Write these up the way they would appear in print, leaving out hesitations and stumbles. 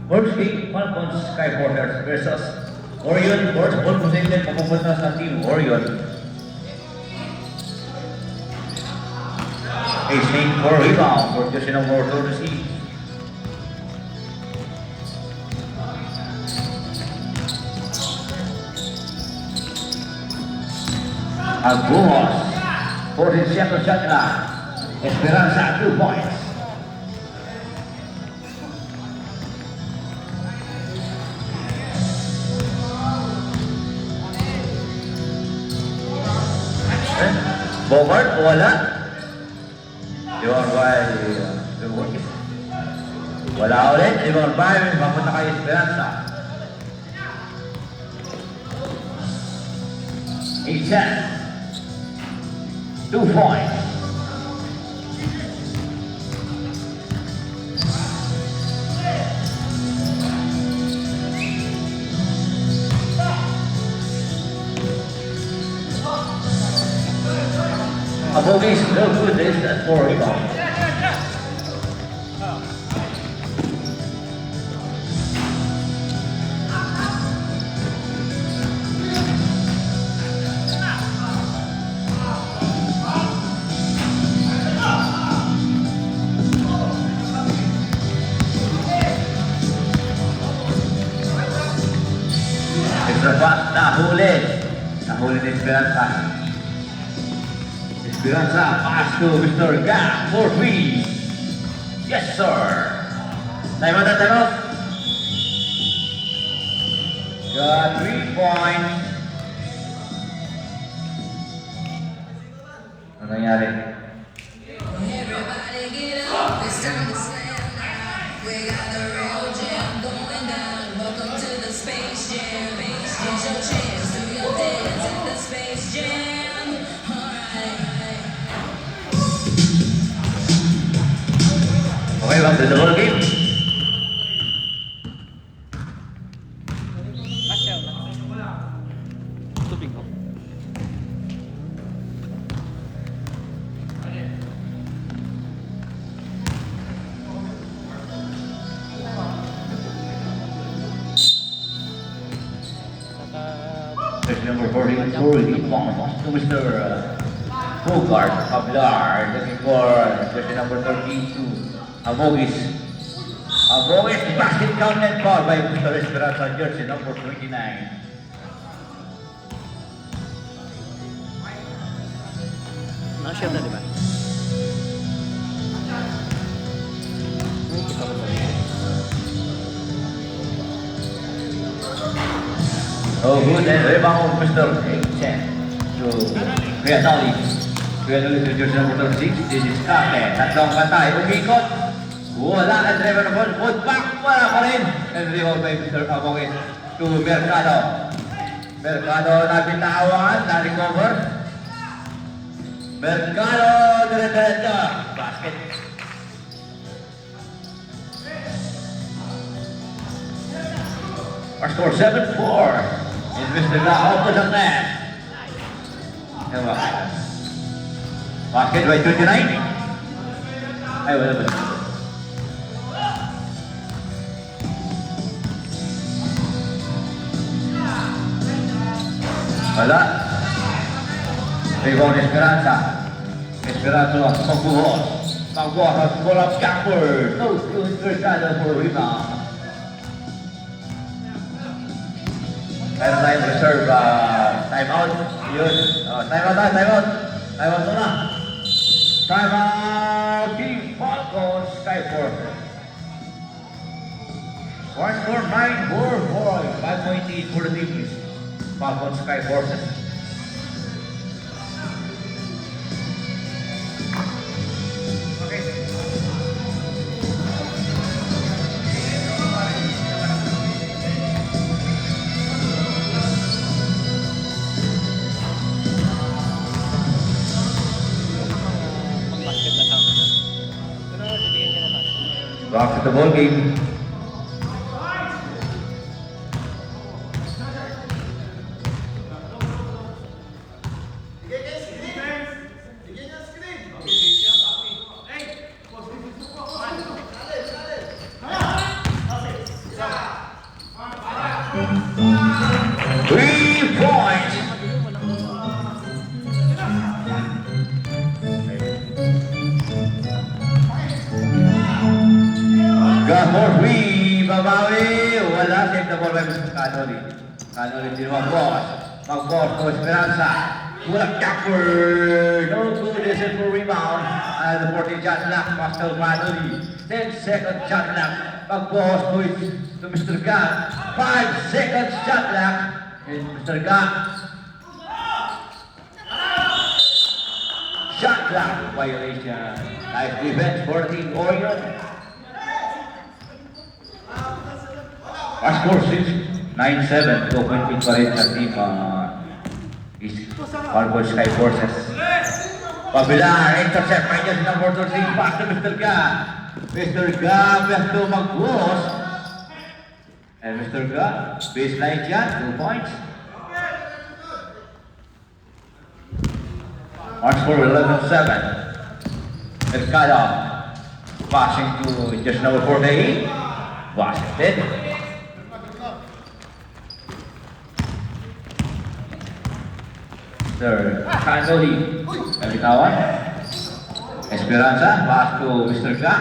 Firstly, Falcons Skyforcers versus Orion. First ball possession papupunta sa Team Orion. Ace for rebound for jersey number 2 to see. Aguos, 14 seconds shot na. Esperanza 2 points. Bogart, wala. Yun, wala ulit. Yun, Byron, papunta kay Esperanza. 8-10. 2 points. Abogi's no good this at 4 rebound. Extra pass, nahuli ni Esperanza. Esperanza, pass to Mr. Gap for 3. Yes, sir. Time out. Got 3 points. Ano nangyari? Everybody get up, it's time to slam now. We got the real jam going down. Welcome to the Space Jam. Here's your chance, do your dance in the Space Jam. Alright. Okay, back to the ball game. Tubig ko. Jersey number 44, lead pass to Mr. Bogart Hablar, looking for jersey number 32, Abogis. Abogis, basket counted foul by Mr. Esperanza, jersey number 29. Nakashare na, di ba? Kita ko ba? Oh, good, and rebound Mr. Chen to Krianoli. Krianoli to jersey number 36, this is Kake. Tatlong patay, umikot. Wala ang driver ng ball, put back, wala pa rin. And rebound by Mr. Abogis to Mercado. Mercado nabitawan, na-recover. Mercado, dire-diretso. Basket. Our score 7-4. Is Mr. Lao to the net. Basket by 29. Ay, wala ba? Wala. Rebound Esperanza. Esperanza, Magbuhos. Magbuhos, pull up backward. No, good Mercado for rebound. Meron tayong reserve, time out. Yun. Time out. Time out muna. Time out. Team Falcons, Skyforcers. One score 9-4. 5.8 for the team. Falcons, Skyforcers. Pang-basket na sound. Pero bibigyan niya na tayo. Back to the ball game. 3 points. Gahor, babawi. Wala, save the ball by Mr. Canoli. Canoli din mag-boss. Mag-boss to Esperanza. Walang backward. No good. This is for rebound. And the 14 shot clock. Pascal Canoli. 10-second shot clock. Mag-boss to Mr. Gan. 5-second shot clock. And Mr. Gan. Shot clock violation. Nice defense for Team Orion. Our score 9-7. 2-point lead pa rin sa team Marble Sky Forces. Pabila, intercept by just number 13. Pass to Mr. Ga. Mr. Ga, has to mag-boss. And Mr. Ga, baseline shot, 2 points. Our score 11-7. Mercado passing to just number 48. Washington. Sir Canoli. Kapitawan. Esperanza. Pass to Mr. Ga.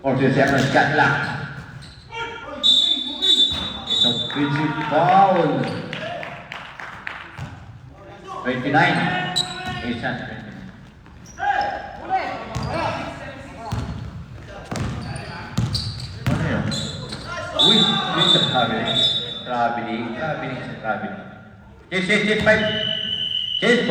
40 seconds shot clock. It's a offensive foul. 29. 8 shots. Uy, yun sa traveling. Chase 5. Chase 5.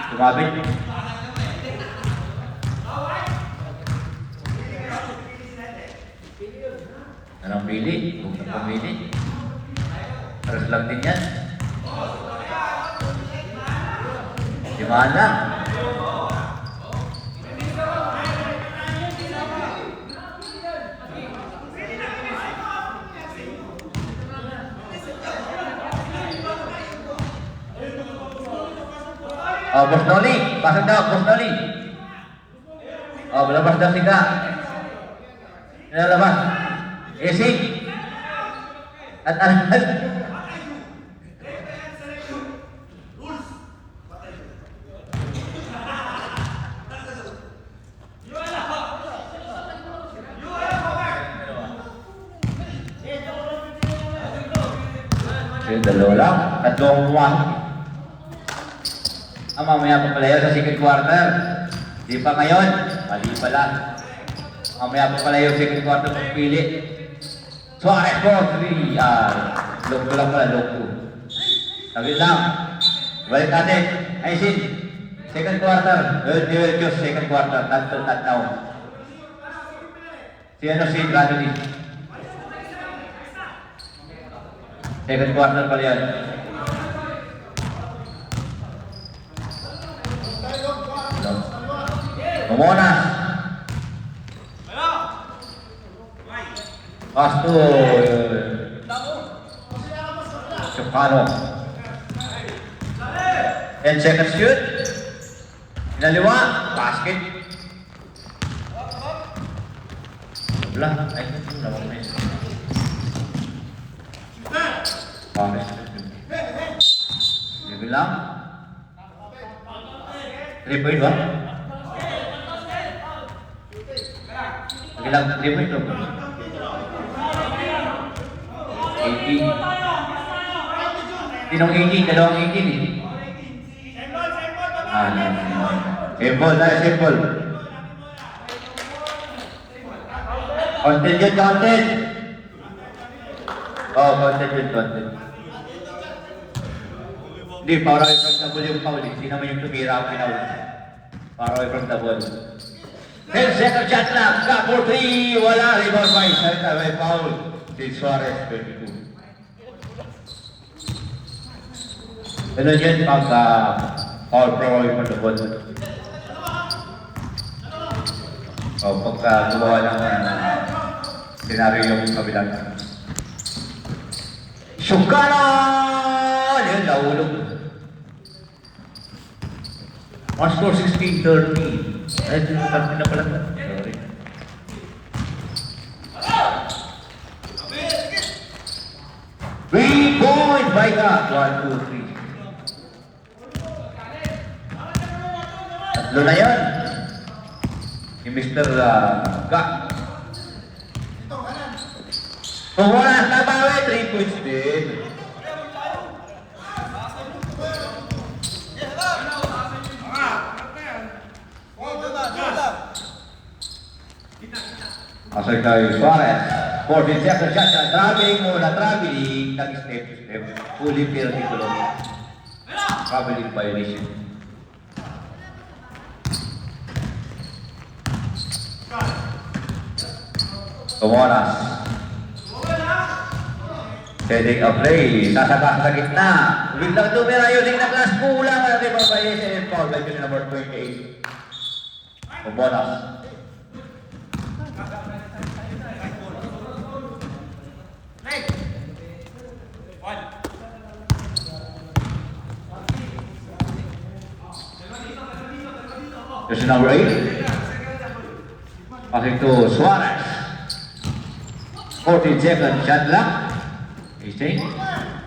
Tumabit. Anong pili? Kung pumili. Paras lang din yan. Gimana? Oh, Bos Noli, pasang daw, Bos Noli. Oh, belabas daw si Ka. Nalabas. Isi. At yung dalawa lang, tatlong pumasok. Mamaya pa pala yun sa second quarter. Di pa ngayon, mali pala. Mamaya pa pala yung second quarter pagpili. Suarez for 3. Look 2 lang pala, look 2. Sabi lang. Balik natin. Ayusin. Second quarter. They will choose second quarter. Not now. Si Canoli. Second quarter pala yan. Momonas. Pass to Chocano. 10 seconds shoot. Inaliwa. Basket. Wala. Ay, wala mo na yun. Sige lang. 3 point ba? Sige lang, 3 point ba? 18. Tinong 18, dalawang 18 eh. Simple na, simple. Content yun, content. Oh, content yun, content. Hindi, para away from the ball yung foul. Hindi naman yung tumira ang pinaul. Para away from the ball. 10 second shot lang. Shot for 3. Wala. Rebound by. Sarita may foul. Si Suarez, 22. Ganun yun pag foul from away from the ball. O, pagka gumawa ng senaryo yung kabilang. Chocano! Yun, naulog. On score 16-13. Ay, 13 na pala. Sorry. Three-point by God. 1, 2, 3. Tatlo na yan. Si Mr. Gak. Kung wala na bawi, 3 points din. Asal kay Suarez. 14 seconds shot na traveling muna, traveling. Nag-step to step. Fully fair dito lang. Traveling violation. Comoras. Setting a play. Sasabak sa gitna. Biglang tumira using the class. Kulang ang ating violation. Foul by position number 28. Comoras. Position number 8. Passing to Suarez. 14 seconds shot clock. Easting.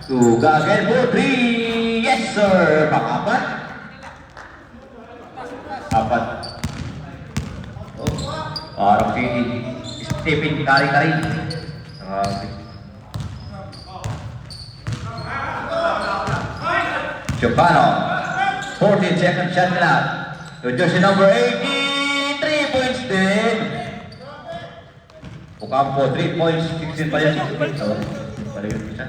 To Gagan for 3. Yes sir. Pang-apat. Apat. Oh. Parang si Stephen Kari-Kari. Chopano. 14 seconds shot clock. To jersey number 80, 3 points din. Ocampo, 3 points, 16 pa yan. So, balik isa.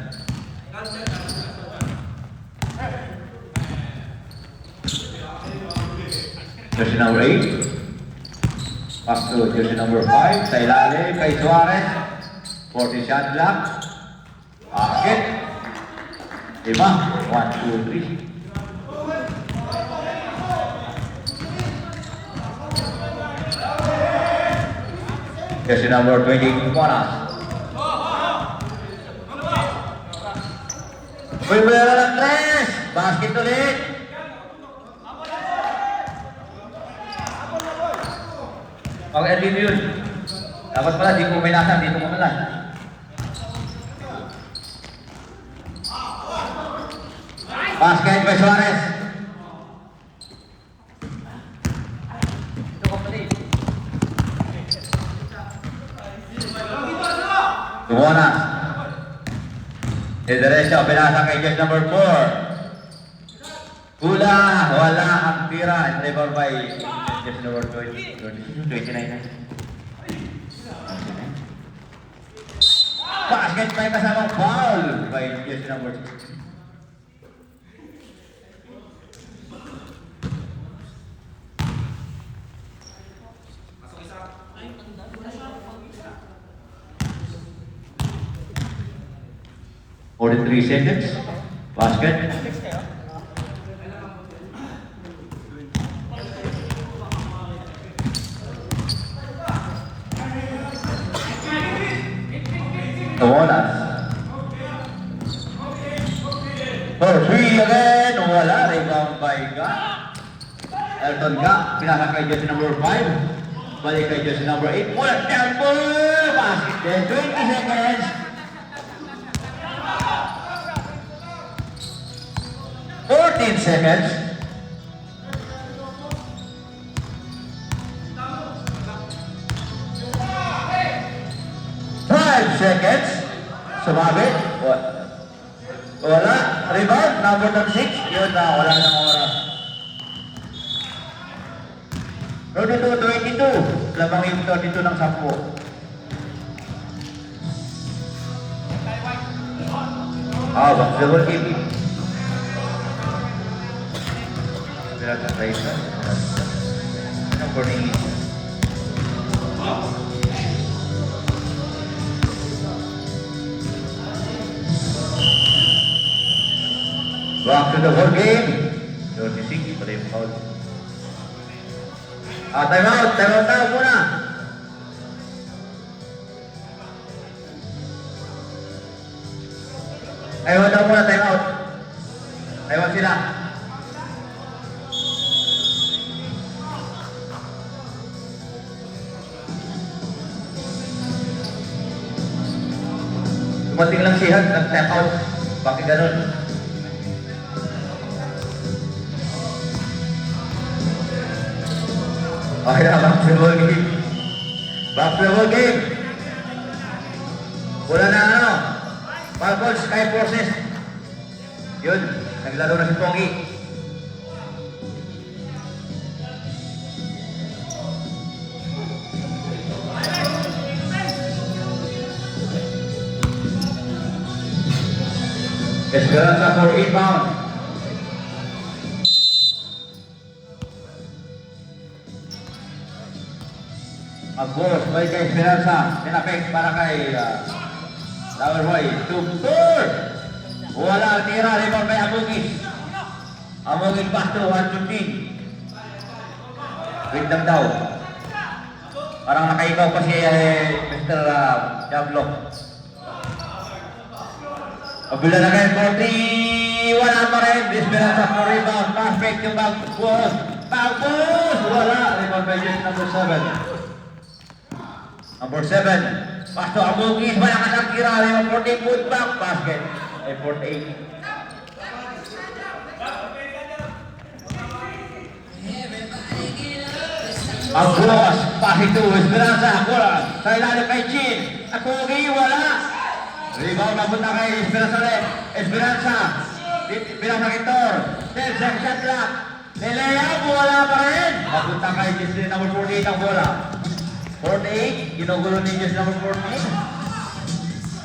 Jersey number 8. Pass to jersey number 5. Sa ilalim, kay Suarez. 40 shot clock. Basket. 5. 1, 2, 3. Jersey number 20, Comoras. Uy, wala ng tres! Basket ulit! Pag-edit yun. Dapat pala, di ko may nasa, dito ko nalang. Basket by Suarez. Comoras. Diretso, pinasa kay jersey number 4. Wala ang tira. Dribble by jersey number 29 na. Basket by kasamang foul by jersey number 6. Order 3 seconds. Basket. Comoras. For 3 again. Wala. Rebound by Ga. Elton Ga. Pinasa kay jersey number 5. Balik kay jersey number 8. Wala. Temple. Basket din. 20 seconds. 14 seconds. 5 seconds. Sumabit. Wala. Rebound. Number 36. Yun na. Wala nang oras. 32-22. Labang yung 32 ng 10. Double game. Back to the whole game. 36, pala yung foul. Time out tayo muna. Time out muna, time out. Time out sila. Dumating lang siya, nag-step out. Bakit ganun? Okay na, back to the ball game. Back to the ball game. Wala na ano. Falcons, Sky Forces. Yun, naglaro na si Pogi. Esperanza for inbound. Mag-boss, balik kay Esperanza. Tinapik para kay Loverboy. Tumpur! Wala, tira. Rebound kay Amugis. Amugis pass to 115. Wait lang daw. Parang nakaikaw pa si Mr. Diablo. Kabila na kayo, 40. Wala pa rin. Esperanza for rebound. Pass break yung Mag-boss. Mag-boss! Wala. Rebound by Jess number 7. Number 7, pass to Amugis, wala ka ng tira, 14 foot back, basket, 48. Magbukas, pass ito, Esperanza, bola, sa ilalim kay Chin, Amugis, wala. Rebound na punta kay Esperanza rin, Esperanza, bilang Tor, 10 second shot clock, nilayab, wala pa rin. Mapunta kay Jess number 48 ang bola. 48, ginugulo ni Jess number 48.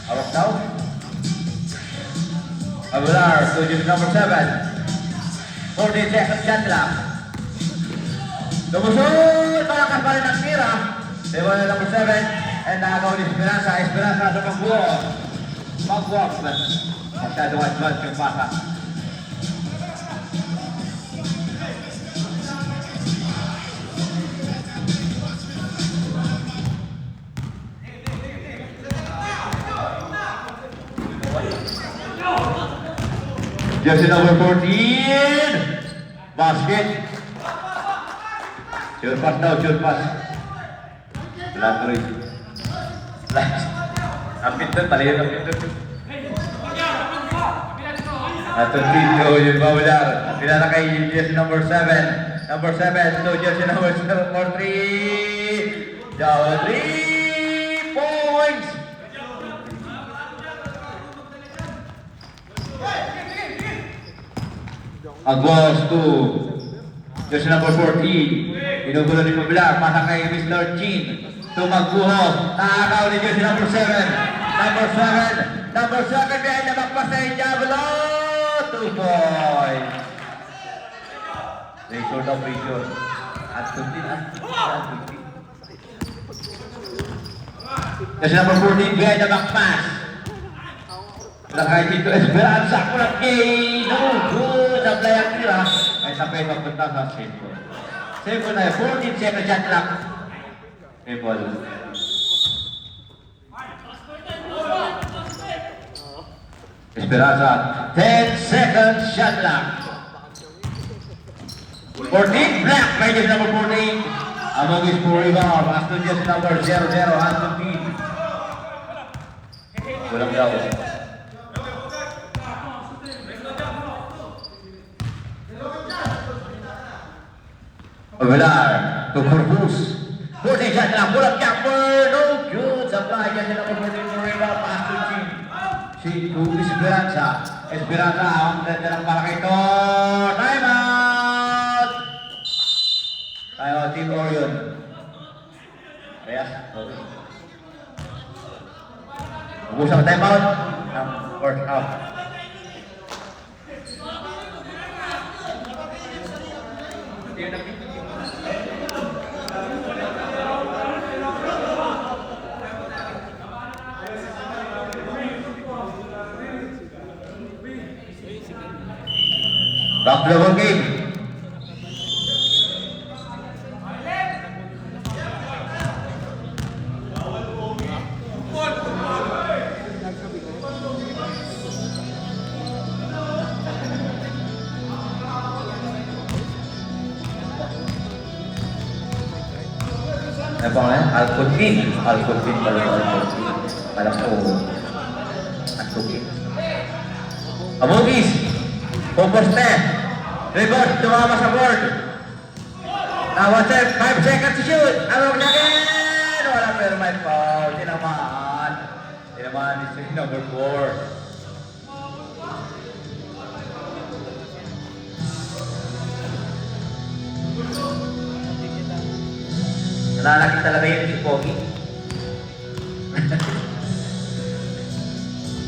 Awak daw. Aguilar to Jess number 7. 48 seconds shot lang. Lumusod! Malakas pa rin ang tira. Table number 7. And nakagaw ni Esperanza. Esperanza sa mag-walk. Mag-walk. Masyadong advance yung pasa. Jersey number 14, basket. Shoot pass daw, shoot pass. Lateral. Kapit doon, palayan kapit doon. Ato dito yung Baular. Pinala kay jersey number 7. Number 7 to jersey number 3. Down 3 points. Agos to jersey number 14. Inugulo ni Pablar. Pasa kay Mr. Chin. To magbuhos. Nakakaw ni jersey number 7. Number 7. Number 7 behind the back pass kay Diablo. 2 points. Ratio daw, ratio. At 15. Jersey number 14 behind the back pass. Lakay dito Esperanza. Kulang kay no good. Sablay ang tira. Ay sabay magpunta sa simple. Simple na 14 seconds shot clock. Simple. Esperanza. 10 seconds shot clock. 14 black. By Jess number 14. Amugis for rebound. Aston Jess number 00. Aston P. Kulang daw. Aguilar to Corpus. 40 shot lang. Pulang jumper. No good. Supply niya sila por 14 for rebound. Pass to Chin. Chin to Esperanza. Esperanza. Ang ganda ng para kay Tor. Time out. Time out. Team Orion. Reyes. Ubus ang time out. Ang fourth half. Back to the ball game. Apa namanya? Al-Qudin pala. Al-Qudin. Alam ko. Abugis. Poposte. Reverse. Tumama sa board. Now, 5 seconds to shoot. Along again. Wala pero may foul. Tinamaan. Tinamaan is number 4. Nananakit talaga yun si Pogi.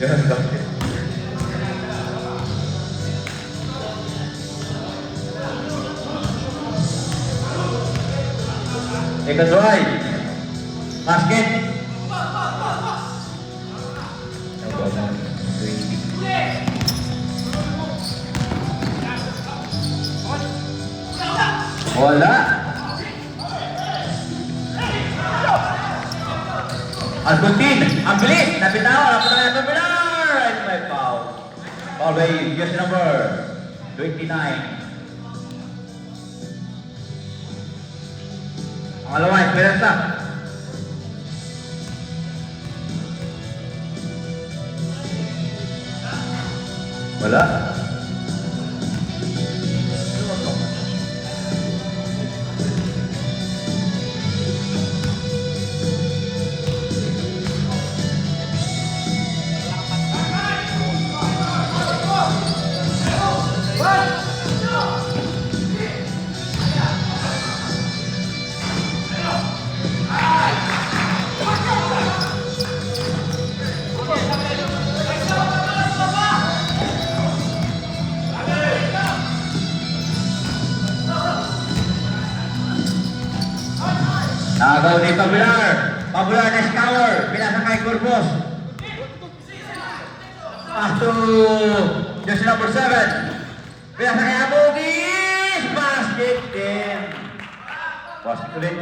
Ganun ba? Second right. Basket. Wala. Albutin, ang bilis, nabitawan, napunta na Pilar! It's my foul. Foul by jersey number 29. Pangalawa, Esperanza. Wala. Nagaw ni Pabular. Pabular na scour. Pinasa kay Curbos. Pass to jersey number 7. Pinasa kay Abugis. Basket din. Basket ulit.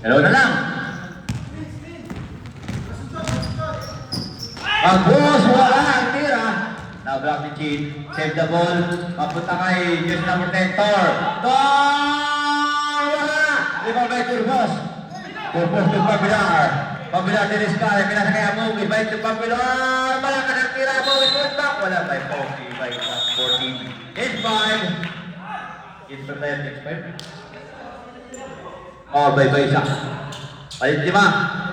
Hello na lang. Ang boss, wala ang tira. Na-block ni Chin. Save the ball. Mapunta kay jersey number 10, Tor. Tor! Wala! Limang by Curbos. Curbos to Pabular. Pabular din Escala. Pinasa kay Amogi. By to Pabular. Malakas ang tira. Amogi punta. Wala by Pogi. By 14. Hit 5. Hit 5 tayo. Hit 5. Oh, by isa. Palit 5.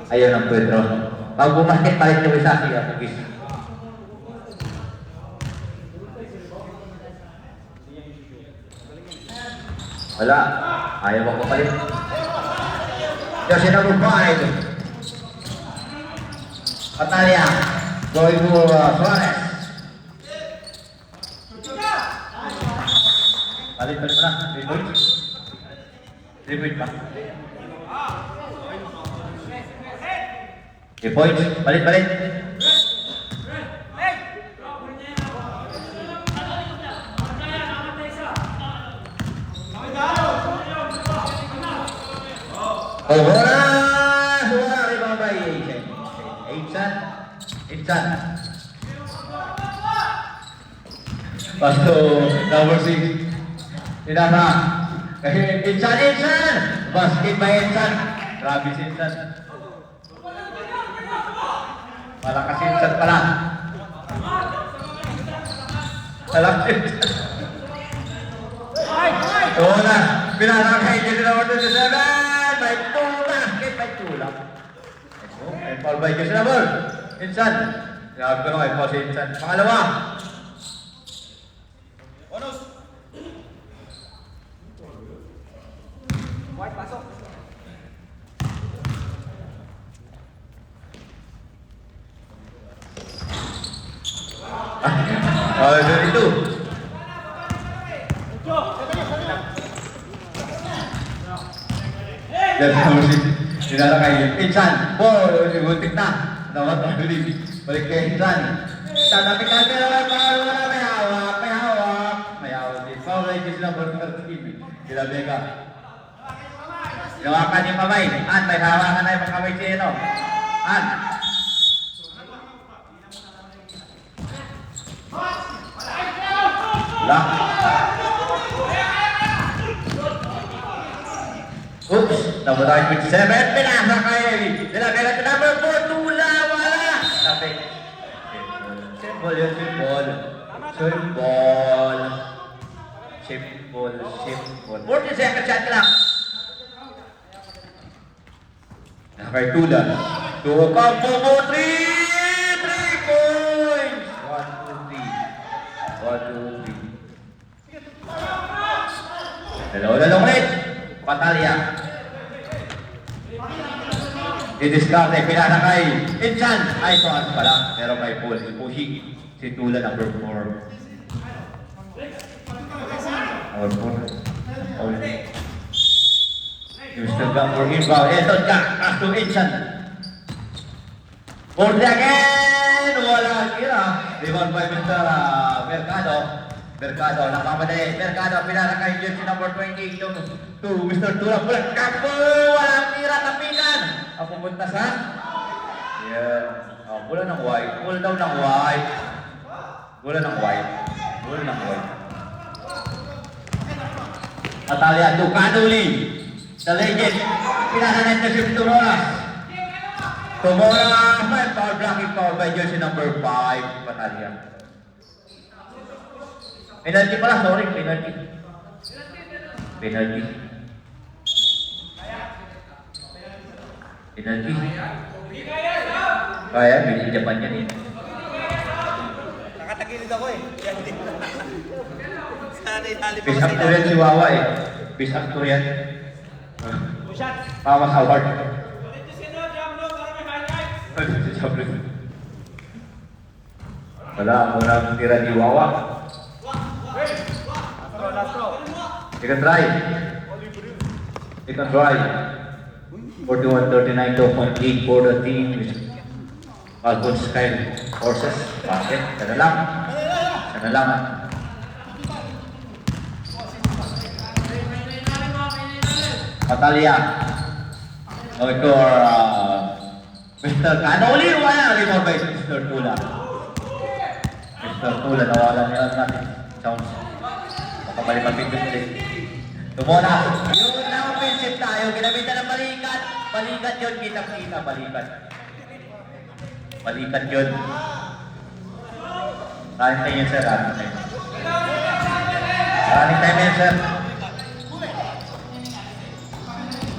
Ayaw ng Pedro. Pag bumasket, palit yung isa siya. Pagis. Wala. Ayaw ako palit. Jersey number 5. Patalia. Going to Suarez. Palit mo na. 3 points. 3 points pa. 3 points. Palit. Oras! Wala rin mga by 8-san. Pasto, number 6. Tinama. Insan! Basket by Insan. Grabe si Insan. Malakas si Insan pala. Malakas si Insan. Wala. Pinarang kay jersey number 27. By 2 basket by 2 lang. Ay, foul by jersey number. Insan. Grabe ko lang ay foul si Insan. Pangalawa. White, pasok. Itu. Dan musik dinara kay Insan. Ball, buntik na. Nawat ang libi. Balik kay Insan. Tatapikan ka naman, Paul. Wala, may hawak, may hawak. May hawak din. Paul, ay just number 13. Sila Vega. Hawakan yung kamay. An, may hawakan na yung mga kamay siya, no? An. Wala. Oops, number 27, pinasa kay Nilagay na number 4, tula, wala. Sabi, simple yun, simple. Simple. Simple, simple. 40 seconds shot lang. Nakay tula. Two combo mo, 3 points. 1, 2, 3. 1, 2, 3. Dalawa na lang ulit. Patalya. I-discard eh, pinasa kay Insan. Ay, ito ano pala. Pero kay Paul, ipushi. Si Tula number 4. Number 4. Paul. Mr. Gapur inbound. Ito, Jack. Pass to Insan. 40 again. Wala kira. Rebound by Mr. Mercado. Mercado, nakamadali. Mercado, pinara kay jersey number 28 to Mr. Tula. Pulang kampo! Walang tira, tapikan! Ang pumunta sa? Yeah. Oh, pula ng white. Pula daw ng white. Pula ng white. Pula ng white. Atalia, Ducanuli. The legend. Pinara na ito si Tumora. Tumora, power blocking power by jersey number 5. Patalia. Penalty pala, sorry, penalty. Penalty. Penalty. Kaya, bilhin Japan yan eh. Nakatagilid ako eh. Sana itali Best actor yan si Wawa eh. Best actor yan. Thomas Howard. Wala, muna ang tira ni Wawa. You can try. You can try. 41-39 to 0.8 for the team. Falcon Sky Forces. Bakit? Sana lang. Sana lang. Patalia. Or Mr. Canoli. Wala. Rebound by Mr. Tula. Mr. Tula. Nawalan niya lang natin. Sounds. Makabalik ang pindot ulit. Tumuna. Yung na-offensive tayo. Ginamitan ng balikat. Balikat yun. Kita-kita. Balikat. Balikat yun. Running time yun, sir. Running time. Running time yun, sir.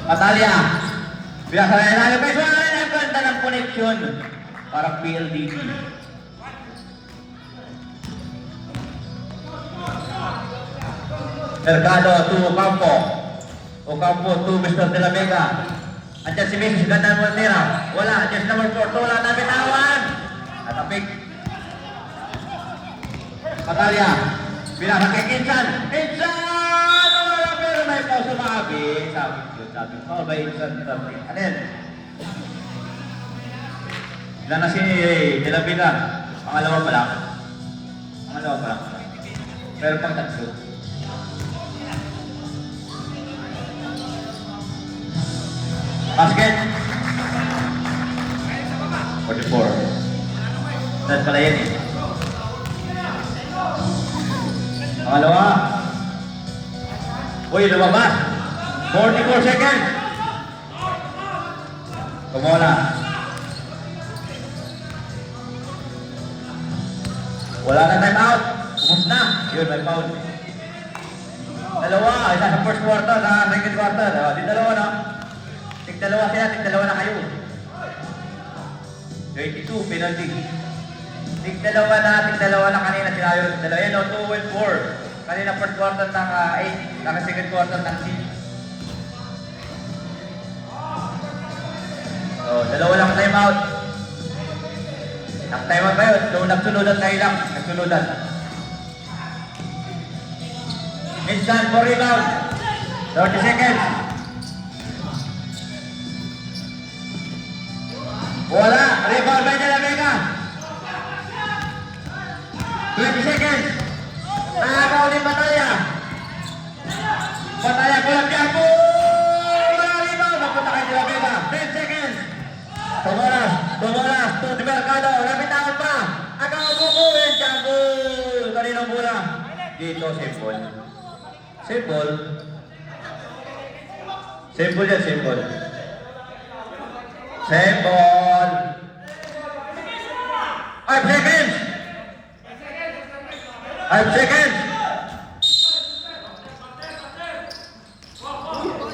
Patalia. Binasa na yun. Guys, wala na yung ganda ng connection. Parang PLDT. Mercado to Ocampo. Ocampo to Mr. De La Vega. Andiyan si Mrs. Ganda Montera. Wala. Andiyan si number 4. Wala na bitawan. Natapik. Patalia. Binasa kay Insan. Insan! Wala pero may pausa maabi. Sabi ko ba Insan? Ano yan? Ilan na si De La Vega? Pangalawa pa lang. Pangalawa pa lang. Pero pang tatlo. Basket. 44. Saan pala yan eh? Pangalawa. Uy, lumabas. 44 seconds. Kumola. Wala na time out. Pumus na. Yun, may foul. Dalawa. Isa sa first quarter, sa second quarter. Di dalawa na. Tig-dalawa sila, tig-dalawa na kayo. 22, penalty. Tig-dalawa na kanina sila yun. Dalawa yun, 2 and 4. Kanina first quarter ng 8, naka second quarter ng 6. So, dalawa lang time out. Nag-time out ba yun? So, nagsunudan kayo lang. Nagsunudan. Insan for rebound. 30 seconds. Wala! Rebound by De La Vega! 20 seconds. Nakakaw din Bataya. Bataya ko lang tiyago. Wala rebound. Napunta kay Dila Vega. 10 seconds. Tumaras. To Di Mercado. Napitangan pa. Agaw buko. Yan tiyago. Kaninong bola? Dito, simple. Simple. Simple yan, simple. Simple. 5 seconds. 5 seconds.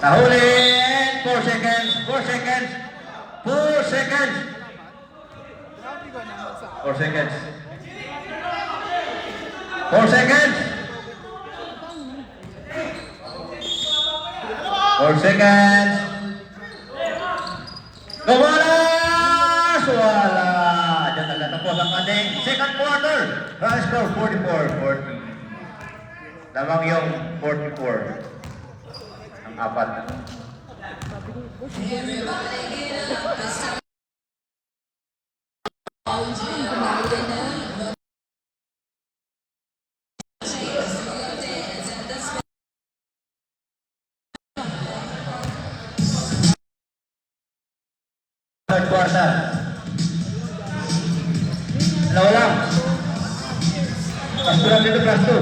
Nahulin. 4 seconds. 4 seconds. 4 seconds. 4 seconds. 4 seconds. 4 seconds. Gumalas! Wala! Diyan nagtatapos ang ating second quarter. Run score 44-40. Lamang yung 44. Ang apat. Everybody get up, it's time. Third quarter. Dalawa lang. Plus 2 lang dito, plus 2.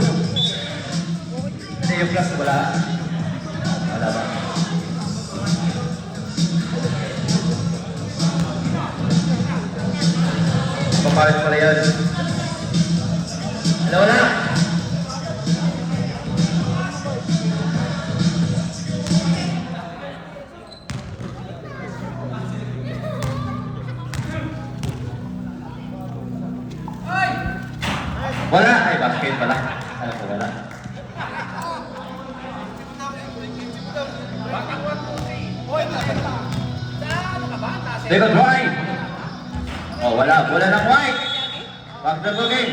Hindi yung plus 2, wala. Wala ba? Papalit pala yan. Dalawa lang. Wala! Ay, basket pala. Alam ko wala. Second drive. Oh, wala. Bola ng white. Back to the game.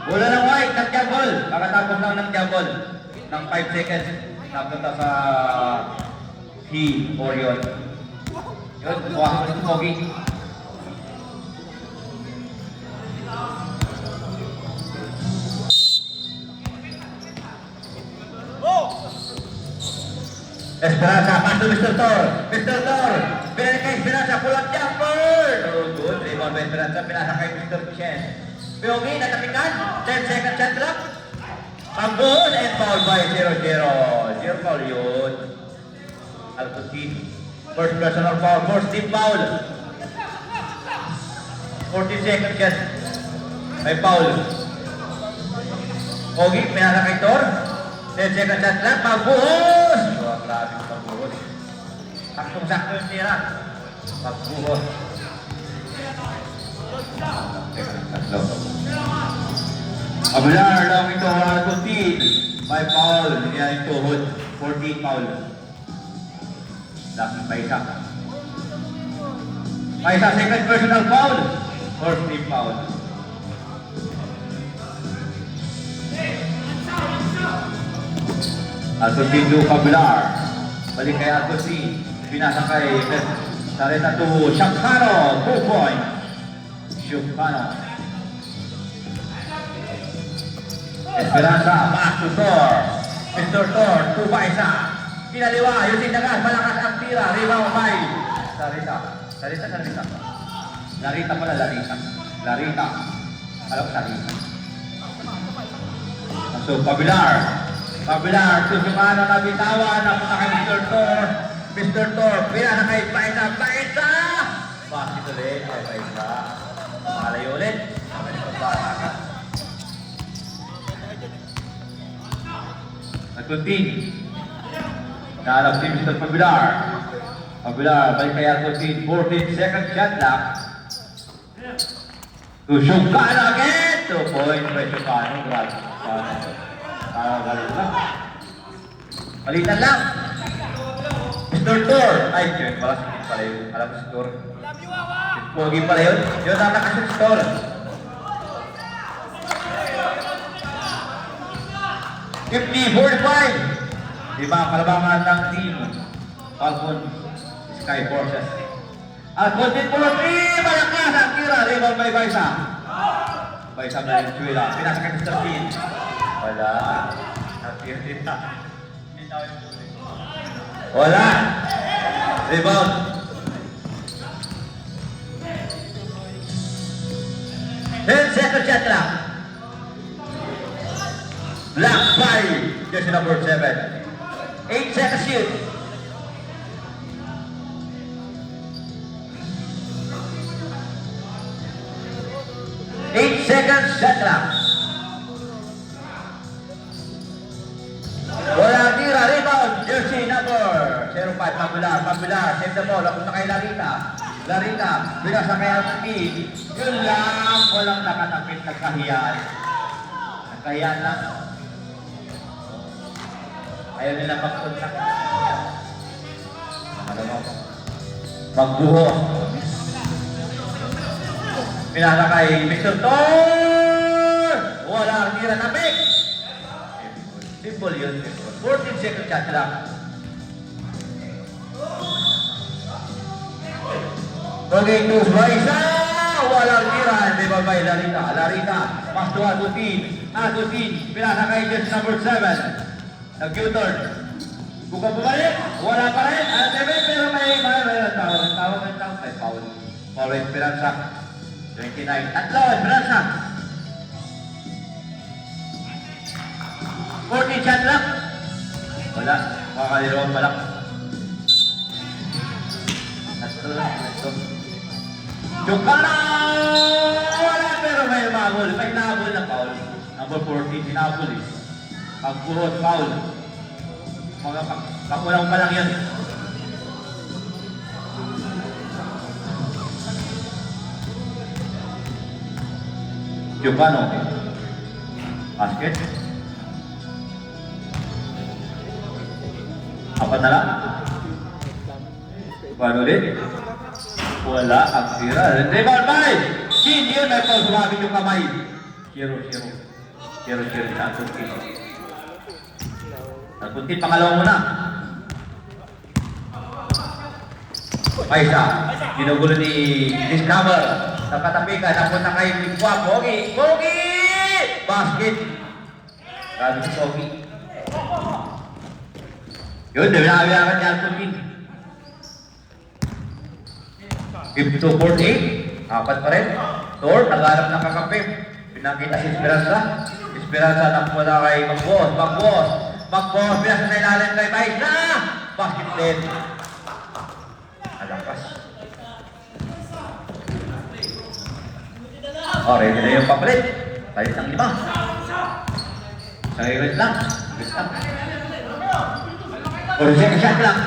Bola ng white. Nag-jabol. Kakatapos lang ng jabol. Ng 5 seconds. Napunta sa he or yun. Yun, bukas ko ito, Pogi. Esperanza, pass to Mr. Tor. Mr. Tor, pinali kay Esperanza, pull-up jumper. Oh, good. Rebound by Esperanza, pinasa kay Mr. Chen. Piogi, natapikan. 10 second shot clock. Pambul and foul by 0-0. 0 foul yun. Alcotin. First personal foul, first team foul. 14 second shot. May foul. Pogi, pinasa kay Tor. 10 second shot clock, pagbuhos! Oh, grabe yung pagbuhos. Saktong-sakto yung tira. Pagbuhos. Abelar lang ito, Alcotin. May foul, hindi na yung tuhod. 14 foul. Laki pa isa. May isa second personal foul. First team foul. Alcotin to Abelar. Balik kay Alcotin. Pinasa kay Sareta to Shapcano. 2 points. Shapcano. Esperanza, pass to Tor. Mr. Tor, 2 pa isa. Pinaliwa, using dagas, malakas ang tira. Rebound by Sarita. Larita. Larita pala, Larita. Alam ko Sarita. So, Pabilar, to Shapcano na bitawan. Napunta kay Mr. Tor. Mr. Tor, pinasa kay Paisa. Bakit ulit kay Paisa? Malayo ulit. Alcotin. Nahalap si Mr. Pabilar. Balik kay Alcotin. 14 second shot clock. To Shapcano again. 2 points by Shapcano. Grabe. Galit lang. Palitan lang. Mr. Tor. Ay, yun. Wala si Kim pala yun. Alam ko si Tor. Pogi pala yun. Yun, nakakas si Tor. Di ba kalabangan ng team Falcon Sky Forces. Alcotin pulo 3, malakas ang tira. Rebound by Baisa. May isang na yung Chuila. Pinasa kay Mr. Bean. Wala. Nakita. Wala. Rebound. Then second shot lang. Black by jersey number 7. 8 seconds shoot. Seconds shot lang. Wala tira, rebound, jersey number 05, Pabular, save the ball, napunta kay Larita, binasa kay Alpin, yun lang, walang nakatapit, nagkahiyaan lang. Ayaw nila mag-contact. Ano mo? Magbuho. Pinasa kay Mr. Thor! Wala ang tira na pick! Simple yun. 14 seconds shot lang. Paging dos ba isa? Wala ang tira. Di ba kay Larita. Pass to Agutin. Pinasa kay Judge number 7. Nag-U-turn. Buka bumalik. Wala pa rin. Pero may tawag. May foul Esperanza. 29. Tatlo, Esperanza. 40 shot lang. Wala. Makakaliroon pa lang. Tatlo lang. Jukara! Wala, pero may mabul. May nabul na foul. Number 14, sinabul eh. Pagbuhot, foul. Mga kakulang pa lang yan. Giovanno. Basket. Apat na lang. Giovanno ulit. Wala ang tira. Rebound by! Chin yun. May pag-sumabit yung kamay. Zero sa Asuntin. Asuntin, pangalawa muna. Paisa. Ginugulo ni Discover. Nakatapi ka, napunta kay Mikwa. Pogi! Basket! Grabe si Pogi. Yun, dami-dami ni Alpuntin. 52-48. Apat pa rin. Thor, nagharap ng kakampi. Pinakita si Esperanza napunta kay Magbos. Pinasa na ilalim kay Paisa. Basket din. Alakas. Ready na yung papalit. Palit ng 5. Isang event lang. Second shot lang.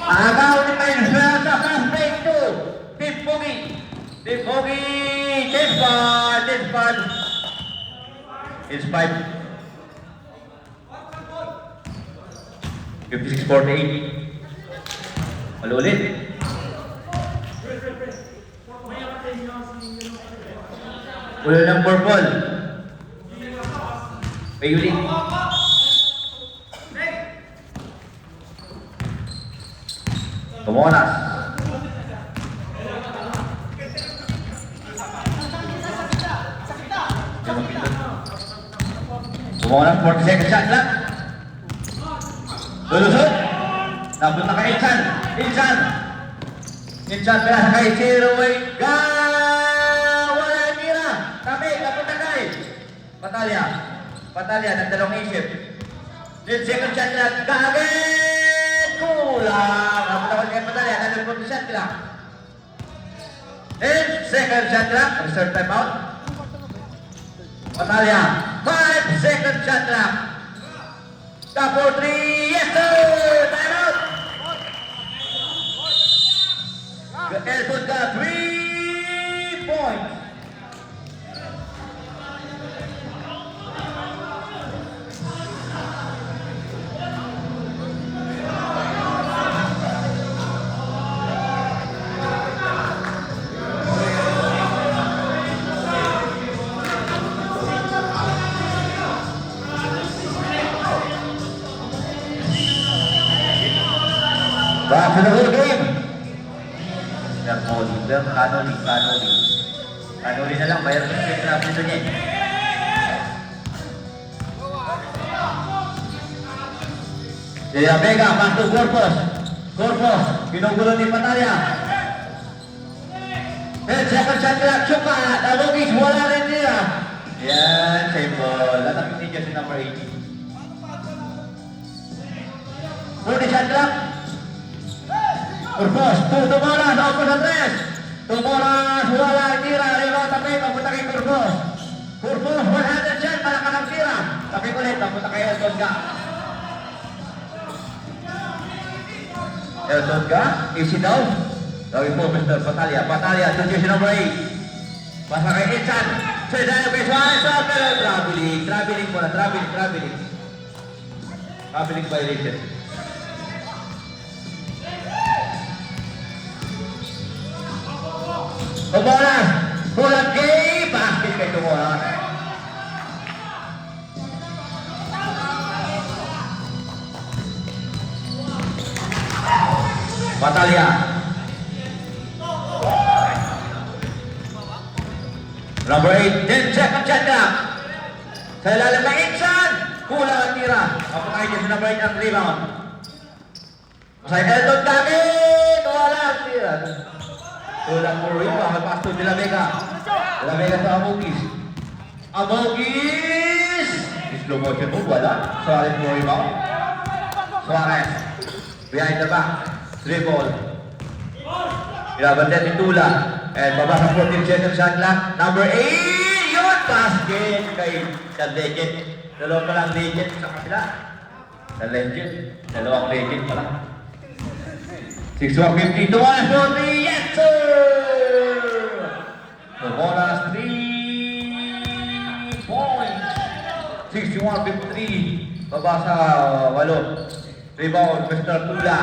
Agaw ni Paisa sa fast break 2. Tip Pogi. Tip-ball. It's 5. 56-48. Malulit. Ulo ng purple. Payulit. Tumonas. Tumonas, 40 seconds shot lang. Lulusot. Napunta kay Insan. Pinasa kay 08. Wala tira. Napunta kay Patalia, nagdalawang isip. 10 second shot lang. Kagin! Kulang. Napunta kay Patalia, nagdalawang shot lang. 10 second shot lang. Reserve time out. Patalia, 5 second shot lang. Top 3, yes sir! Time out! Elton got 3 points. Back to the whole game. Canoli. Tanuri na lang, bayar sa trap nito niya. De La Vega, pass to Corpus. Corpus, pinugulo ni Patalia. And second shot clock, Chuka. Nalugis, wala rin nila. Yan, same ball. Latapit ni Jesse number 18. 40 shot clock. Corpus, 2 Tumoras, Opus sa 3. Tumoras, wala tira. Rebound tapik, papunta kay Corpus. Corpus, 100 shot, malakas ang tira. Tapik ulit, papunta kay Elton Ka. Elton Ka, easy down. Gawin po, Mr. Patalia. Patalia, to jersey number 8. Pasa kay Itchan. Sedaya Peswaan sa pero traveling muna, traveling. Traveling violation. Tumoras, pulang kay basket kay Tumoras. Patalia. Number 8, 10 second shot clock. Sa ilalim ng Itchan, kulang ang tira. Kapatay niya sa number 8 ang rebound. Sa Elton David, wala ang tira. Kulang po rebound, pass to De La Vega. De La Vega sa Amogis. Amogis! Slow motion move, wala. Suarez po rebound. Suarez. Behind the back. Dribble. Binabandet ni Tula. And baba sa 14 second shot clock. Number 8! Yun! Basket kay The Legend. Dalawang palang legend sa kapila. The Legend. Dalawang legend pala. 6-1-50. Tumoras 3! Yes, sir! Tumoras 3 points. 61-53. Baba sa 8. Rebound, Mr. Tula.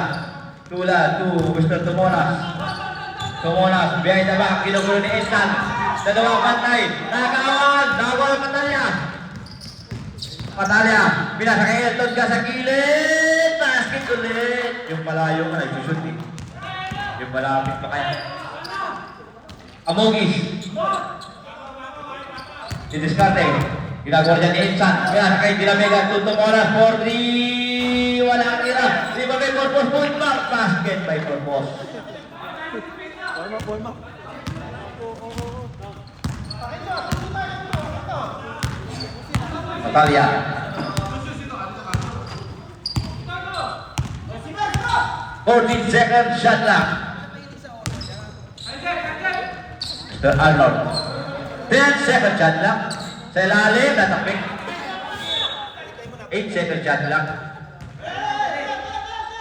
Tula to Mr. Tumoras. Tumoras, behind the back, kinugulo ni Itchan. Dalawang bantay, nakakawan, nakawala Patalia. Patalia, pinasa kay Elton Ka sa gilid. Basket ulit. Yung palayo ka, nagsushoot eh. Yung malapit pa kaya. Amogis. Didiskarte. Ginagawa niya ni Itchan. Pinasa kay De La Vega, to Tumoras, 4-3. Wala ang tira. Di ba may Corpus point back? Basket by Corpus. Forma. Patalia. Fourteen seconds shot clock. Mr. Arnold. 10 seconds shot clock. Sa ilalim, natapik. 8 seconds shot clock.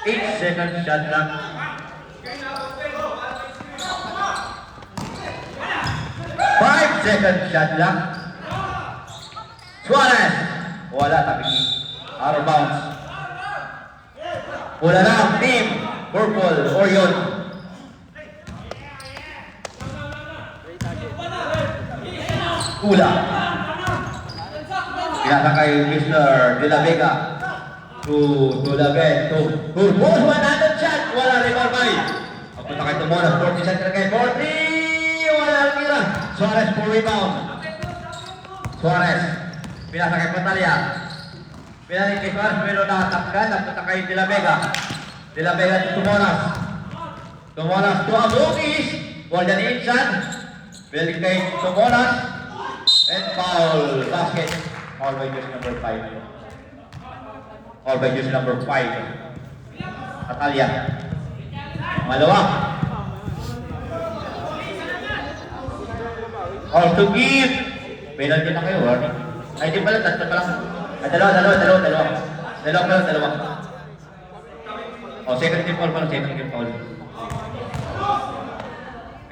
8 seconds shot clock. 5 seconds shot clock. Suarez. Wala, tapik. Out of bounds. Wala lang, team. Purple, Orion. Kula. Pinasa kay Mr. De La Vega. To the bed. To Purple, 100 shot. Wala, rebound by. Papunta kay Tumoras, 40 center kay 40. Wala, tira. Suarez for rebound. Suarez. Pinasa kay Patalia. Pinasa kay Suarez, pero nakatapkan. Napunta kay De La Vega. De La Vega to Tumoras. Tumoras to Amogis. Wala ni Itchan. Pinasa kay Tumoras. And foul. Basket. Foul by jersey number 5. Foul by jersey number 5. Patalia. Malawa. All to give. Penalty na kayo, warning. Ay, di pala, tatlo pa lang. Ay, dalawa. O, second game foul pa lang, second game foul.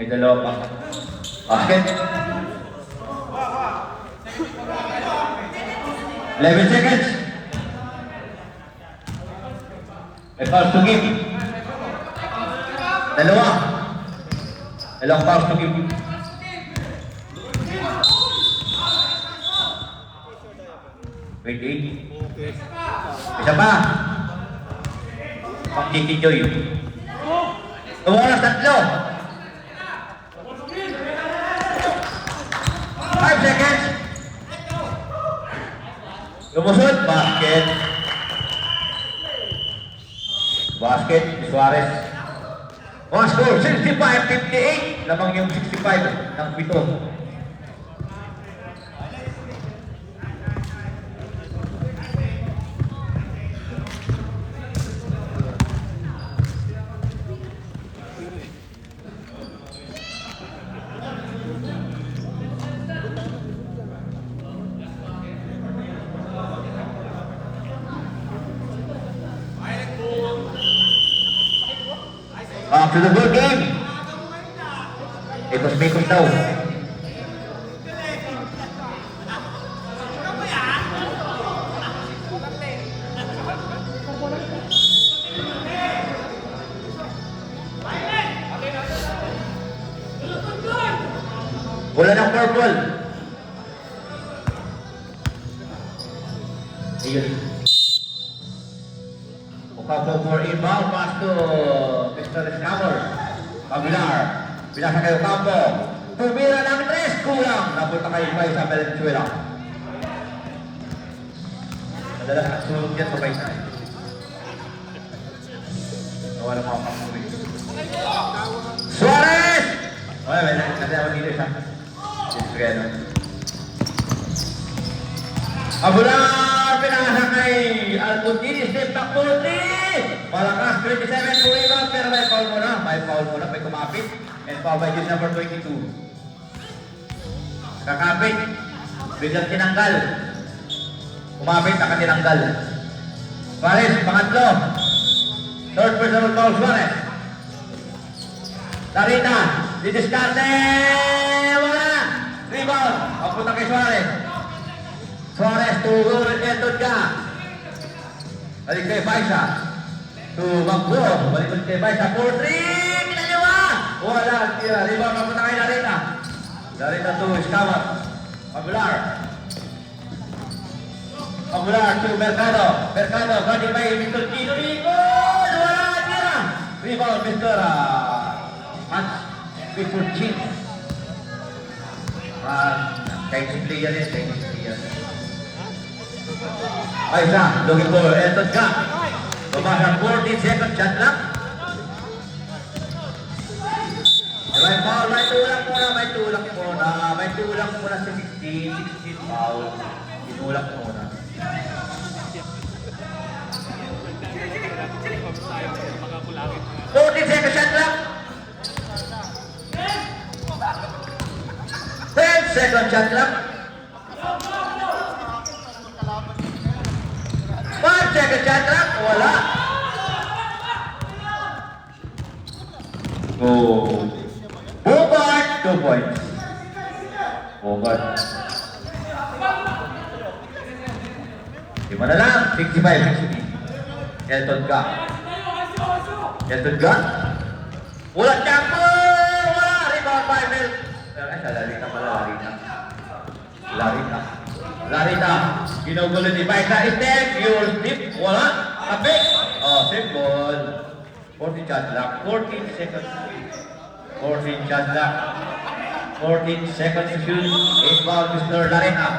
Ay, dalawa pa. Basket. 11 seconds. May fouls to give. Dalawang fouls to give. Wait. Isa pa. Pang-Kiki-Joy. Tumoras 3. Lumusot, basket. Basket, Suarez. Mga score, 65-58. Lamang yung 65 ng pito. Back to the good game. Ikos-mikos daw. Bola ng purple. Ayun. Ukapo for inbound pass to Mr. Scammer. Pabilar. Pinasa kayo Campo. Tumira ng tres. Kulang. Napunta kayo pa sa Valenzuela. Madalas ang sulog yan sa paisa. Nawala mga pangkulit. Suarez! Okay, wala. Kasi ako dito siya. Discreto. Abular! Pinasa kay Alcundini. Step back to 3. Malakas. 27 to rebound. Pero may foul muna. May foul muna. May kumapit. And foul by just number 22. Kakapit. Biglang tinanggal. Kumapit. Nakatinanggal. Suarez. Pangatlo. Third personal foul. Suarez. Tarita. Didiskarte. Wala. Rebound. Papunta kay Suarez. Suarez to Etod ka. Balik kay Baisa. To Magbo. Balik kay Baisa. 4-3. Kinaliwa. Wala. Tira. Rebound. Papunta kay Larita. Larita to Escamat. Pabular. Pabular to Mercado. Mercado. Gadi by Mr. Chino Rico. Wala. Tira. Rebound Mr. Hans. Mr. Chino. Chinese player yan. Chinese player. Baisa. Looking for Etod ka. Pabasa 14 seconds. Shot lang. May foul, may tulak muna, may tulak muna. May tulak muna sa 16 foul. Tinulak muna. Makakulangin. 14 seconds shot lang. 10 seconds shot lang. 5 seconds shot lang. Wala. Oh. Bogart, 2 points. Bogart. Lima na lang, 65-60. Elton ka. Elton ka. Wala champo! Wala! Rebound by Mel. Ay, sa Larita pala, Larita. Larita. Larita. Ginugulo ni Baisa. Step, your tip. Wala. Kapit. Oh, tip ball. 14 shot lang. 14 seconds. 14 shot lang. 14 seconds to shoot. 8 foul, Mr. Larita.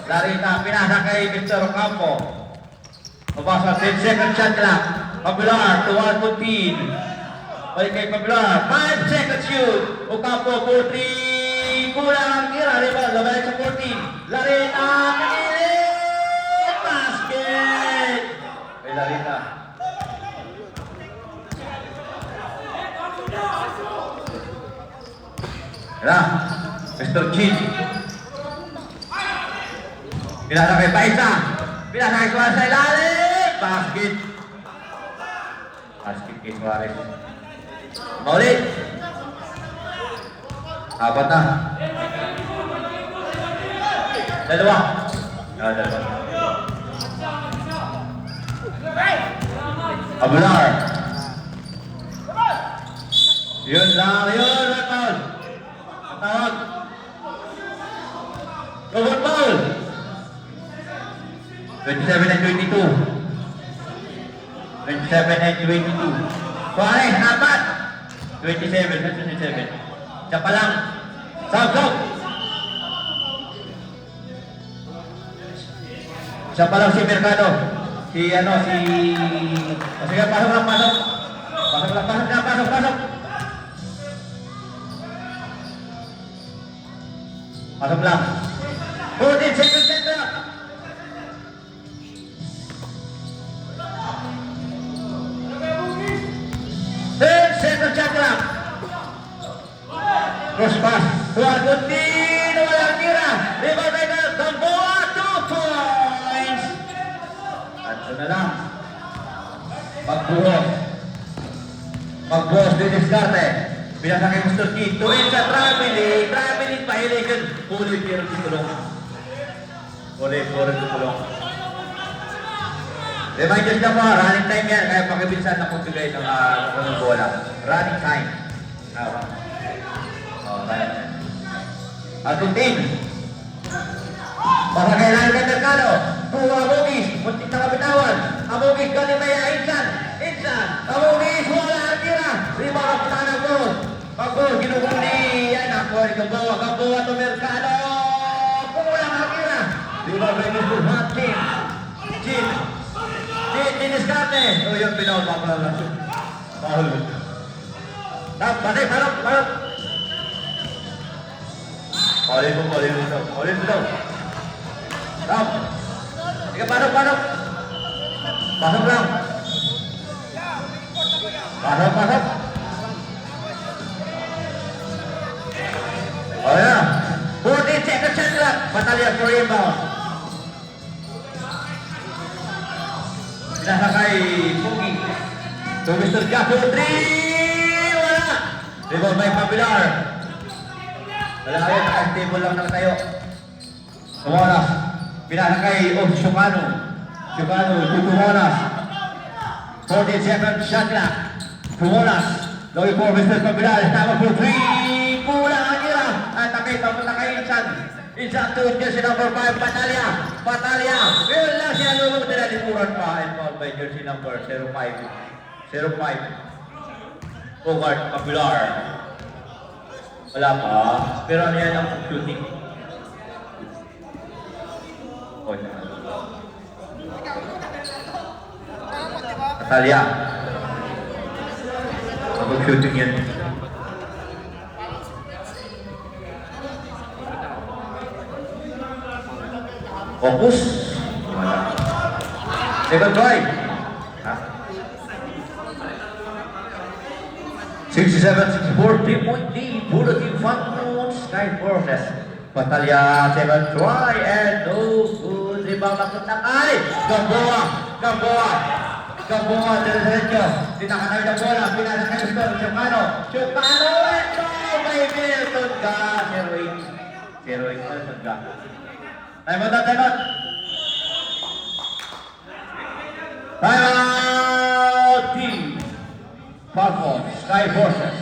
Larita, pinasa kay Mr. Ocampo. Mabasa, 10 seconds shot lang. Pabular, to 1-14. Balik kay Pabular. 5 seconds shoot. Ocampo, 4-3. Kulang, tira. Rebound, labalik sa 14. Larita, pinilit. Basket. Kay Larita. Yan, Mr. Chin. Pinasa kay Baisa. Pinasa kay Suarez sa ilalim. Basket. Basket kay Suarez. Maulit. Apat na. Dalawa. Dalawa. Abular. Yun lang. Yun. Record. Tawag. Robot foul. 27 and 22. 27 and 22. Suarez, apat. 27 and 27. Siya pa lang. Sub. Siya pa lang si Mercado. Si ano, si... O sige, pasok lang, pasok. Pasok lang, pasok na, pasok, pasok. Pasok lang. 14 seconds center. Second shot lang. Cross pass. Tuan Coutinho, walang tira. Rebound by Gamboa, 2 points. At ito na lang. Pagbuhos. Pagbuhos din diskarte. Pinasa kay Mr. Key. Tuwin sa traveling. Traveling pahiligan. Puli pero tutulong. Puli pero tutulong. Reminders na po, running time yan. Kaya pakibinsan na kung bigay ng bola. Running time. Running time. Atuntin. Baka kailangan ka Mercado. Tuwa Abogis. Muntik na kapitawan. Abogis galing may Insan. Insan. Abogis. Wala ang tira. Lima ka pita ng gol. Pag-gol. Ginuhuli. Yan. Ako ay Gamboa. Gamboa to Mercado. Kulang ang tira. Lima Venus to Hot Team. Jim. Diniskarte. O yun, pinawal pa pala lang. Mahal mo. Patay, parang. Ulit mo daw. Ulit mo daw. Stop. Sige, pasok. Pasok lang. Pasok. O yan. 14 seconds shot lang. Batalya for rebound. Pinasa kay Pugi. To Mr. Gato, 3! Wala! Rebound by Papilar. Wala kayo, naka-stable lang tayo. Tumonas. Pinasa kay Shukano. Shukano, Tumonas. 14 seconds shot lang. Tumonas. Looking for Mr. Papilar. Tama for 3! Kulang ang tira. At papunta kay Insan. Insan to jersey number 5, Batalya. Yun lang siya lumang tinalipuran pa. And fouled by jersey number 05. 05. Bogart Papilar. Wala pa. Pero ano yan ang shooting? Batalya. Ang shooting yan. Focus. Wala. Second try. 67-64, 3-point lead. Puro Team Phantoms, Sky Forces. Batalya, second try, and no good. Rebound na kutakay. Gamboa, diretso. Tinakanaw ng bola. Pinasa kay Shukano. And no, may Milton ka. 0-8 Milton ka. Time out. Timeout team. Falcons, Sky Forces.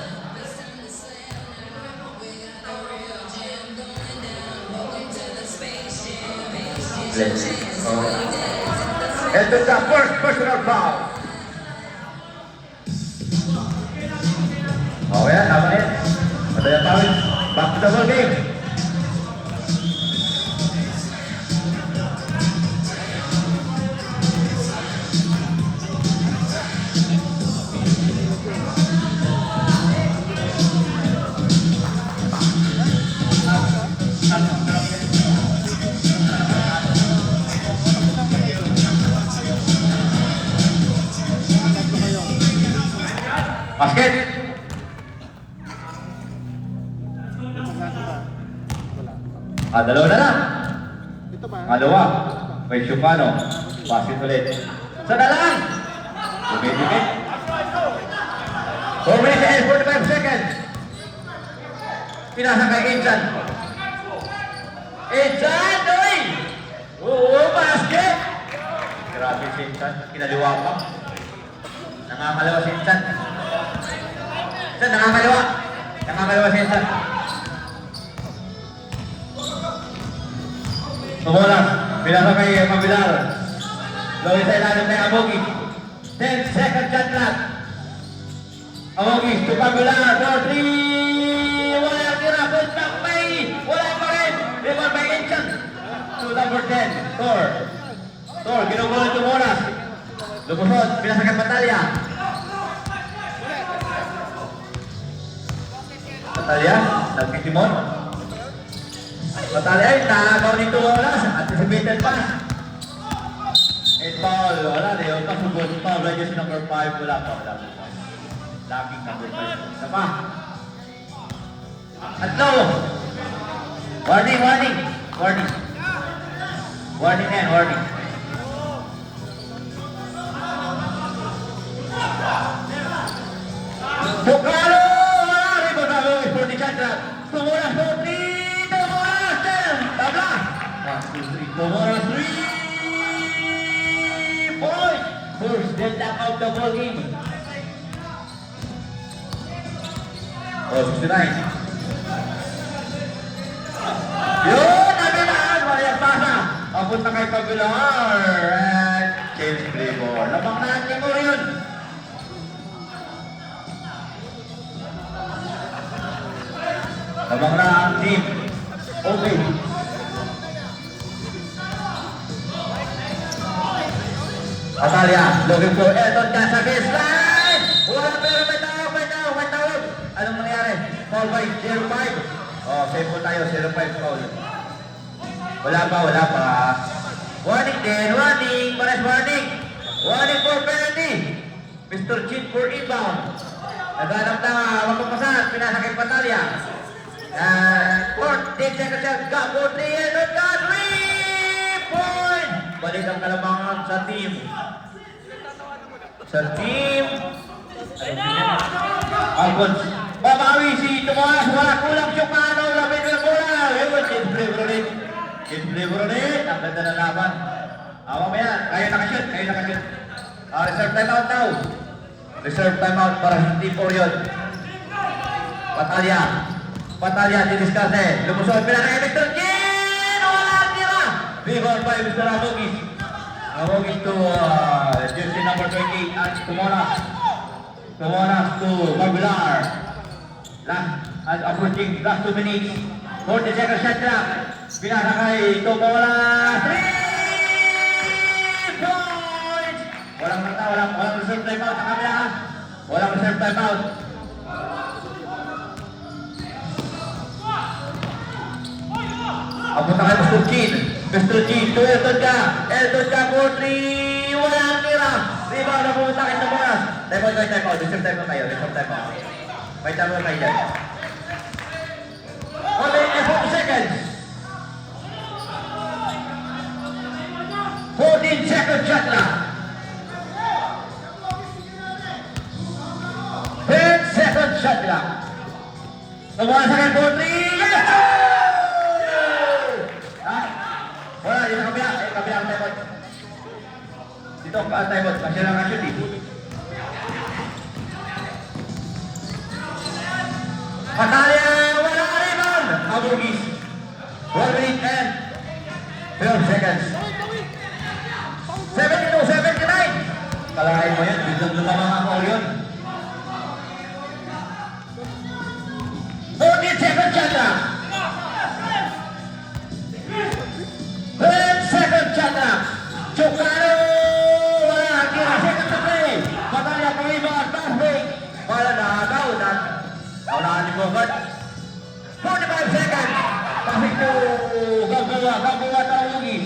And the first personal foul. Oh ya, tama yan. Ada yang foul. Back to the ball game. Basket. Dalawa na lang. Dalawa. May Shukano. Basket ulit. Sana lang. Dumidikit. 4 minutes and 45 seconds. Pinasa kay Insan. Insan, doy! Oo, basket! Grabe si Insan. Kinaliwa pa. Nangamalawa si Insan. Nakakalawa si Insan. Tumolas. Pinasa kay Papilar. Lawin sa ilalim kay Abogi. 10 seconds shot clock. Abogi to Papilar. 4-3. Walang tira. Good back by. Wala pa rin. Rebound by Insan. To number 10. Score. Score, ginugulo ito oras. Lumusot, pinasakit Batalya. Batalya, nagkisimon. Batalya ay nakagaw nito oras. Anticipated pass. It's foul. Wala na yun. Pasugod. Foul. Right number 5. Wala pa. Lacking number 5. Isa pa. Atlo. Warning. Warning yan. Warning. Bukalo! Wala! Rebound na Lewis for the Chandra. Tumulas po. Tumulas! Tabla! 1, 2, 3. Tumulas 3 points! First, then knock out the ball game. Oh, 69. Yun! Nabilaan! Mariang pasa! Papunta kay Pagular. And James Claymore. Labang na ang Claymore yun. Labang na ang team. Okay. Atalia, looking for Elton ka sa baseline. Wala pero may tawag. Anong nangyari? Foul by 0-5. Oh, save po tayo, 0-5 foul. Wala pa. Warning din, pares warning. Warning for penalty. Mr. Chin for inbound. Naghanap na, wag papasan, pinasakit Batalya. And 14 seconds left, got 40 and got 3 points. Balik ang kalamangan sa team. Alphonse. Babawi si Tomas, wala kulang siyang paano, lapit na bola. Ewan, James Bleveronet. Ang ganda na laban. Mamaya, kayo nakashoot. Reserve timeout now. Reserve timeout para sa Team Orion. Batalya, diniskase. Lumusod, pinakaya Mr. Jin! Wala tira! Rebound by Mr. Amogis. Amogis to jersey number 28 at Tumonas to Magular. As approaching last 2 minutes. 40 seconds shot clock. Pinasa kay Tumonas. 3 points! Walang reserve timeout sa kamera. Walang reserve timeout. Apunta kay Mr. Chin to Elton ka for 3. Walang tira. Rebound na pumunta kay Tumonas. Timeout. Reserve timeout tayo. May timeout tayo dyan. Only 4 seconds. 14 seconds shot clock. 10 seconds shot clock. Tumonas kay for 3. Yes! Wala, dito sa kabila ang timeout. Dito ang timeout, kasi lang ang shoot eh. Batalya, wala ka rebound! Amogis. 1 minute and 12 seconds. 72-79. Kalahin mo yan, biglang lumamang ako yun. 14 seconds shot clock. 10 seconds shot clock. Chukano! Wala, kira second to play. Batalya pa rebound, pass break. Wala na, naunahan ni Bogart. 45 seconds. Pasik to Gagawa Talugi.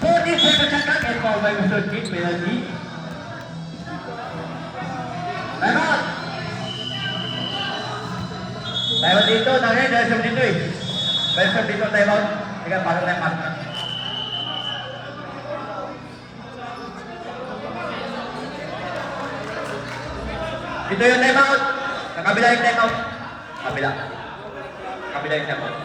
40 seconds shot clock and foul by Mr. Smith, penalty. Time out. Time out dito, dahil serve dito eh. Serve dito, time out. Sige, pasok na yung pasok na. Ito yung time out. Sa kabila yung time out. Kabila yung time out.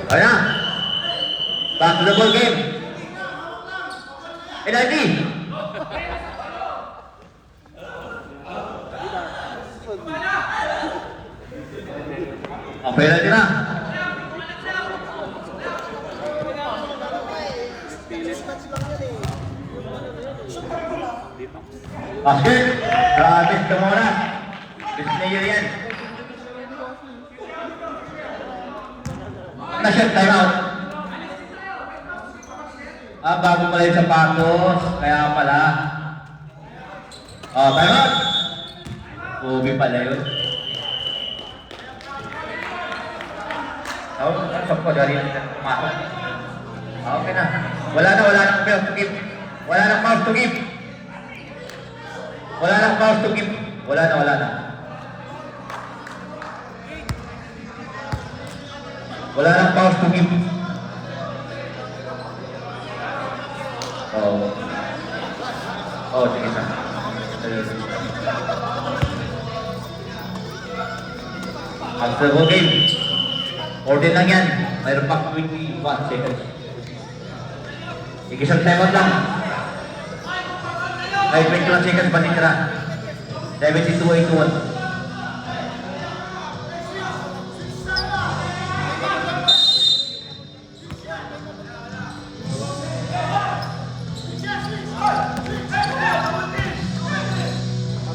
Ayan. Back to the ball game. NID. Penalty na. Basket! Grabe, tumura. Best player yan. Na-shot, time out. Bago pala yung sapatos. Kaya pala. Time out. Ubi pala yun. Sok ko dari masuk. Okay na. Wala na mouse to give. Wala na mouse to give. Wala na mouse to give. Wala na. Wala na mouse to give. Sige sa. After the game. Order lang yan. Mayroon pa 21 seconds. Ikisang time out lang. Ay, 21 seconds pa nitira. 72-81.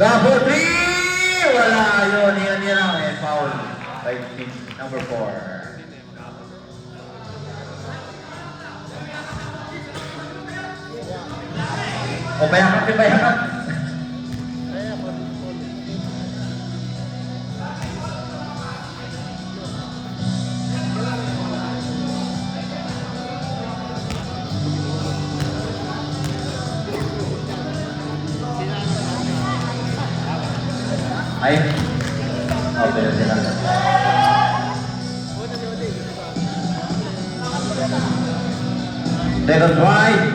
Number 3! Wala yun. Yan lang. Foul. By team number 4. Bayakan. Ay. Benar sila. Second drive.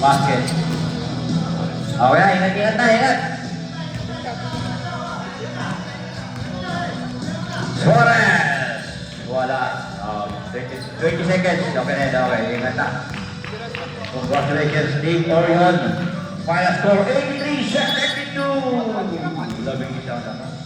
Basket. Okay, ingat na. Suarez. Wala. 20 seconds. Okay na. Okay, ingat na. Congratulations, Team Orion. Final score 83-72. Labing isang naman.